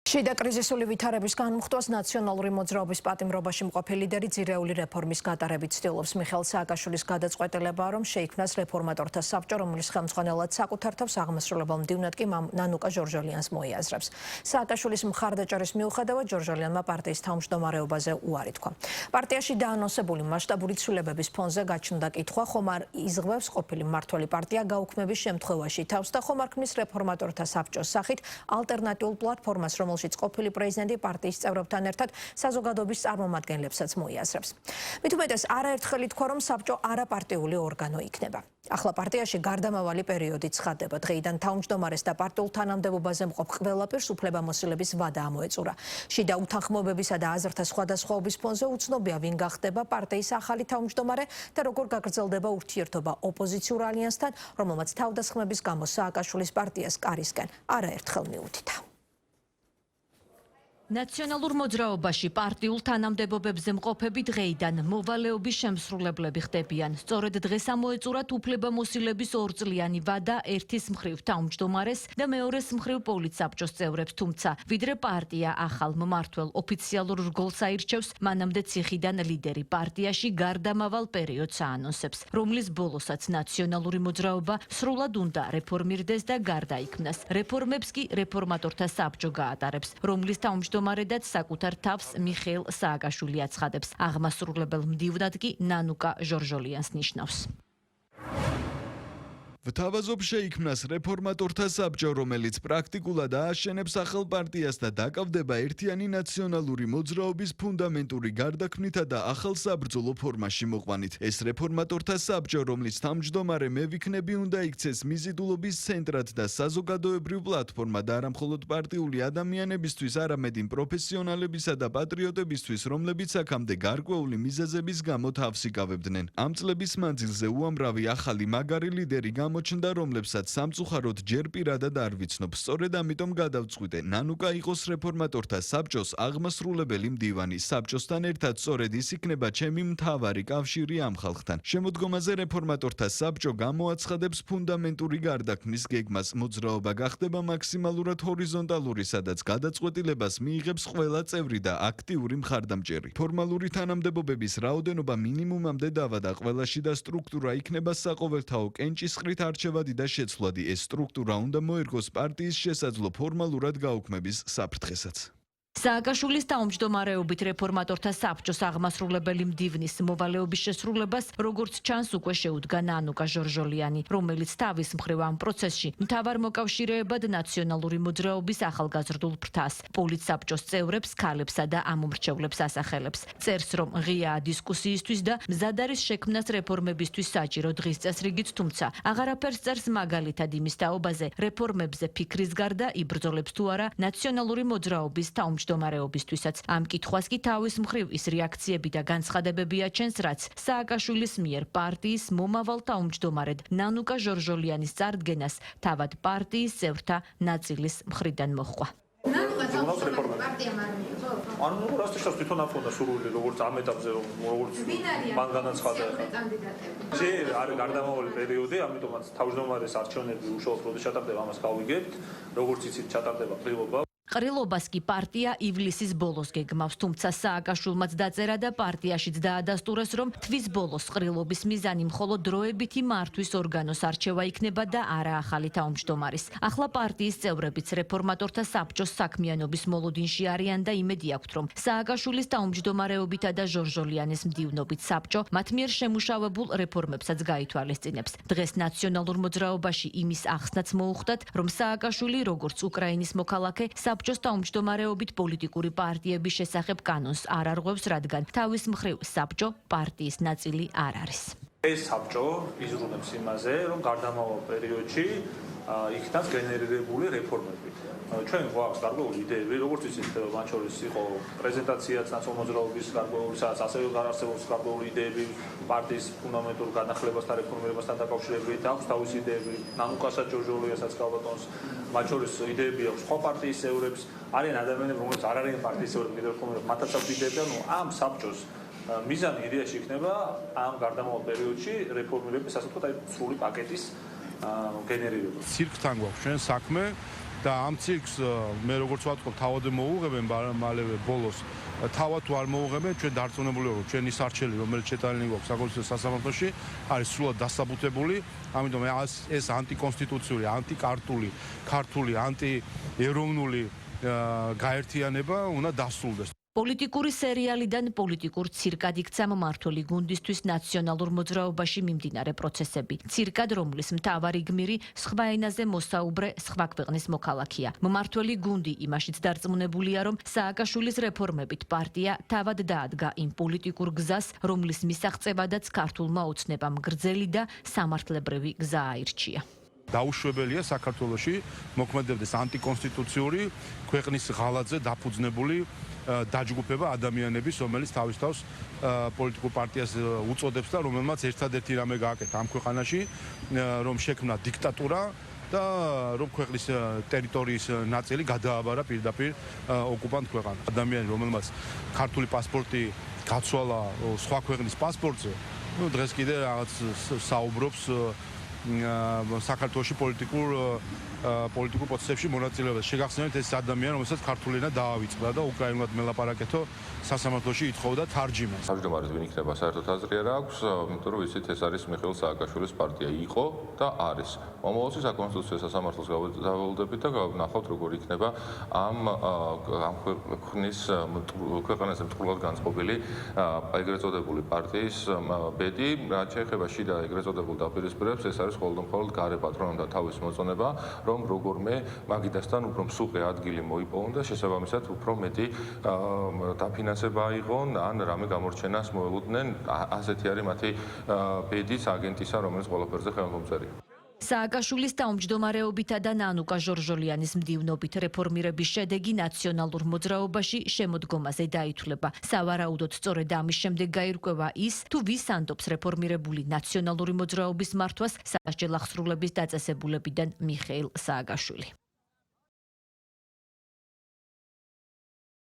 შიდა კრიზისული ვითარების განმხტვას ნაციონალური მოძრაობის პატიმრობაში მყოფი ლიდერი ძირეული რეფორმის გატარებით ცდილობს. მიხეილ სააკაშვილის გადაწყვეტილებაა, რომ შეიქმნას რეფორმატორთა საბჭო, რომლის ხელმძღვანელად საკუთარ თავს აღმასრულებელ მდივნად კი ნანუკა ჟორჟოლიანს მოიაზრებს. სააკაშვილის მხარდაჭერის მიუხედავად ჟორჟოლიანმა პარტიის თავმჯდომარეობაზე უარი თქვა. პარტიაში დაანონსებული მასშტაბური ცვლილებების ფონზე გაჩნდა კითხვა, ხომ არ იზღვევს ყოფილი მმართველი პარტია გაუქმების შემთხვევაში თავს და ხომ არ ქმნის რეფორმატორთა საბჭოს სახით ალტერნატიულ პლატფორმას, რომელშიც ყოფილი პრეზიდენტი პარტიის წევრებთან ერთად საზოგადოების წარმომადგენლებსაც მოიაზრებს. მით უმეტეს არაერთხელ ითქვა, რომ საბჭო არაპარტიული ორგანო იქნება. ახლა პარტიაში გარდამავალი პერიოდი ცხადდება. დღეიდან თავმჯდომარეს და პარტიულ თანამდებობაზე მყოფ ყველაფერს უფლებამოსილების ვადა ამოეწურა. შიდა უთანხმოებებისა და აზრთა სხვადასხვაობის ფონზე უცნობია, ვინ გახდება პარტიის ახალი თავმჯდომარე და როგორ გაგრძელდება ურთიერთობა ოპოზიციურ ალიანსთან, რომელმაც თავდასხმების გამო სააკაშვილის პარტიას კარისკენ არაერთხელ მიუთითა. ნაციონალურ მოძრაობაში პარტიულ თანამდებობებზე მყოფები დღეიდან მოვალეობის შემსრულებლები ხდებიან. სწორედ დღეს ამოეწურათ უფლებამოსილების ორწლიანი ვადა ერთის მხრივ თავმჯდომარეს და მეორეს მხრივ პოლიტსაბჭოს წევრებს, თუმცა ვიდრე პარტია ახალ მმართველ ოფიციალურ რგოლს აირჩევს, მანამდე ციხიდან ლიდერი პარტიაში გარდამავალ პერიოდს აანონსებს, რომლის ბოლოსაც ნაციონალური მოძრაობა სრულად უნდა რეფორმირდეს და გარდაიქმნას. რეფორმებს კი რეფორმატორთა საბჭო გაატარებს, რომლის თავმჯდომარედაც საკუთარ თავს მიხეილ სააკაშვილი აცხადებს. აღმასრულებელ მდივნად კი ნანუკა ჟორჟოლიანს ნიშნავს. ვთავაზობ შეიქმნას რეფორმატორთა საბჭო, რომელიც პრაქტიკულად ააშენებს ახალ პარტიას და დაკავდება ერთიანი ნაციონალური მოძრაობის ფუნდამენტური გარდაქმნითა და ახალ საბრძოლო ფორმაში მოყვანით. ეს რეფორმატორთა საბჭო, რომლის თავმჯდომარე მე ვიქნები, უნდა იქცეს მიზიდულობის ცენტრად და საზოგადოებრივ პლატფორმად არა მხოლოდ პარტიული ადამიანებისთვის, არამედ იმ პროფესიონალებისა და პატრიოტებისთვის, რომლებიც აქამდე გარკვეული მიზეზების გამო თავს იკავებდნენ. ამ წლების მანძილზე უამრავი ახალი მაგარი ლიდერი გამოჩნდა, რომლებსაც სამწუხაროდ ჯერ პირადად არ ვიცნობ. სწორედ ამიტომ გადავწყვიტე, ნანუკა იყოს რეფორმატორთა საბჭოს აღმასრულებელი მდივანი. საბჭოსთან ერთად სწორედ ის იქნება ჩემი მთავარი კავშირი ამ ხალხთან. შემოდგომაზე რეფორმატორთა საბჭო გამოაცხადებს ფუნდამენტური გარდაქმნის გეგმას. მოძრაობა გახდება მაქსიმალურად ჰორიზონტალური, სადაც გადაწყვეტილებას მიიღებს ყველა წევრი და აქტიური მხარდამჭერი. ფორმალური თანამდებობების რაოდენობა მინიმუმამდე დავადა. ყველა შიდა სტრუქტურა იქნება საყოველთაო კენჭისყრით არჩევადი და შეცვლადი. ეს სტრუქტურა უნდა მოერგოს პარტიის შესაძლო ფორმალურად გაუქმების საფრთხესაც. სააკაშვილის თავმჯდომარეობით რეფორმატორთა საბჭოს აღმასრულებელი მდივნის მოვალეობის შესრულებას, როგორც ჩანს, უკვე შეუდგა ნანუკა ჟორჟოლიანი, რომელიც თავის მხრივ ამ პროცესში მთავარ მოკავშირეებად ნაციონალური მოძრაობის ახალგაზრდულ ფრთას, პოლიტსაბჭოს წევრებს, ქალებსა და ამომრჩევლებს ასახელებს. წერს, რომ ღიაა დისკუსიისთვის და მზად არის შექმნას რეფორმებისთვის საჭირო დღის წესრიგით, თუმცა აღარაფერს წერს მაგალითად იმის თაობაზე, რეფორმებზე ფიქრის გარდა იბრძოლებს თუ არა ნაციონალური მოძრაობის თავმჯდომარეობისთვისაც. ამ კითხვას კი თავის მხრივ ის რეაქციები და განცხადებები აჩენს, რაც სააკაშვილის მიერ პარტიის მომავალ თავმჯდომარედ ნანუკა ჟორჟოლიანის წარდგენას თავად პარტიის წევრთა ნაწილის მხრიდან მოჰყვა. ანუ რასტიშავს თვითონ აფონდა სურვილი, როგორც ამ ეტაპზე, როგორც მან განაცხადა. ჯერ არის გარდამავალი პერიოდი, ამიტომაც თავმჯდომარის არჩევნები უშუალოდ როდის ჩატარდება, ამას გავიგებთ, როგორც იცით ჩატარდება ყრილობა. ყრილობას კი პარტია ივლისის ბოლოს გეგმავს, თუმცა სააკაშვილმაც დაწერა და პარტიაშიც დაადასტურეს, რომ თვის ბოლოს ყრილობის მიზანი მხოლოდ დროებითი მართვის ორგანოს არჩევა იქნება და არა ახალი თავმჯდომარის. ახლა პარტიის წევრებიც რეფორმატორთა საბჭოს საქმიანობის მოლოდინში არიან და იმედი აქვთ, რომ სააკაშვილის თავმჯდომარეობითა და ჟორჟოლიანის მდივნობით საბჭო მათ მიერ შემუშავებულ რეფორმებსაც გაითვალისწინებს. დღეს ნაციონალურ მოძრაობაში იმის ახსნაც მოუხდათ, რომ სააკაშვილი როგორც უკრაინის მოქალაქე საბჭოს თავმჯდომარეობით პოლიტიკური პარტიების შესახებ კანონს არ არღვევს, რადგან თავის მხრივ საბჭო პარტიის ნაწილი არ არის. ეს საბჭო იზრუნებს იმაზე, რომ გარდამავალ პერიოდში იქნას გენერირებული რეფორმები. ჩვენ გვაქვს გარკვეული იდეები, როგორც იცით, მათ შორის იყო პრეზენტაციაც ნაციონალური მოძრაობის გარკვეული, სადაც ასევე გარარსებობს გარკვეული იდეები პარტიის ფუნდამენტურ განახლებასთან, რეფორმირებასთან დაკავშირებით. აქვს თავისი იდეები ნანუკასაც, ჟორჟოლიასაც, კალბატონს. მათ შორის იდეები აქვს სხვა პარტიის წევრებს. არიან ადამიანები, რომლებიც არ არიან პარტიის წევრები, რეფორმირებებს მათაც აქვს იდეები. ანუ ამ საბჭოს მიზანი იდეაში იქნება ამ გარდამავალ პერიოდში რეფორმირების, ასე ვთქვათ, სრული პაკეტის გენერირება. ცირკთან გვაქვს ჩვენ საქმე, და ამ ცირკს მე როგორც ვატყობ თავად მოუღებენ მალევე ბოლოს თავად თუ არ მოუღებენ ჩვენ დარწმუნებული ვართ ჩვენი სარჩელი რომელიც შეტანილი გვაქვს საკონსტიტუციო სასამართლოში არის სრულად დასაბუთებული ამიტომ ეს ანტიკონსტიტუციური ანტიკარტული ქართული ანტიეროვნული გაერთიანება უნდა დასრულდეს. პოლიტიკური სერიალიდან პოლიტიკურ ცირკად იქცა მმართველი გუნდისთვის ნაციონალურ მოძრაობაში მიმდინარე პროცესები. ცირკად, რომლის მთავარი გმირი სხვა ენაზე მოსაუბრე სხვა ქვეყნის მოქალაქეა. მმართველი გუნდი იმაშიც დარწმუნებულია, რომ სააკაშვილის რეფორმებით პარტია თავად დაადგა იმ პოლიტიკურ გზას, რომლის მისაღწევადაც ქართულმა ოცნებამ გრძელი და სამართლებრივი გზა აირჩია. დაუშვებელია საქართველოში მოქმედებდეს ანტიკონსტიტუციური ქვეყნის ღალატზე დაფუძნებული დაჯგუფება ადამიანების, რომელიც თავის თავს პოლიტიკურ პარტიას უწოდებს და რომელმაც ერთადერთი რამე გააკეთა ამ ქვეყანაში, რომ შექმნა დიქტატურა და რომ ქვეყნის ტერიტორიის ნაწილი გადააბარა პირდაპირ ოკუპანტ ქვეყანას. ადამიანი, რომელმაც ქართული პასპორტი გაცვალა სხვა ქვეყნის პასპორტზე, დღეს კიდე რაღაც საუბრობს საქართველოში პოლიტიკურ პროცესებში მონაწილეობას. შეგახსენებთ ეს ადამიანი, რომელსაც ქართული ენა დაავიწყდა და უკრაინულად მელაპარაკეთო სასამართლოში ითხოვდა თარჯიმას. თავმჯდომარეს ვინ იქნება საერთოდ აზრი არ აქვს, იმიტომ რომ ვიცით ეს არის მიხეილ სააკაშვილის პარტია იყო და არის. მომავალში საკონსტიტუციო სასამართლოს გავალდებით და ნახავთ როგორ იქნება ამ ქვეყნის ქვეყანაზე მტყურად განწყობილი ეგრეთ წოდებული პარტიის ბედი, რაც შეეხება შიდა ეგრეთ წოდებულ დაპირისპირებებს, ეს არის მხოლოდ გარე პატრონთა თავის მოწონება, რომ როგორმე მაგიდასთან უფრო მსუყე ადგილი მოიპოვონ და შესაბამისად უფრო მეტი დაფინანსება აიღონ, ან რამე გამორჩენას მოელოდნენ. ასეთი არის მათი ბედის აგენტისა, რომელიც ყველაფერზე ხელმომწერია. სააკაშვილის თავმჯდომარეობითა და ნანუკა ჟორჟოლიანის მდივნობით რეფორმირების შედეგი ნაციონალურ მოძრაობაში შემოდგომაზე დაითვლება. სავარაუდოდ სწორედ ამის შემდეგ გაირკვევა ის, თუ ვის ანდობს რეფორმირებული ნაციონალური მოძრაობის მართვას სასჯელ აღსრულების დაწესებულებიდან მიხეილ სააკაშვილი.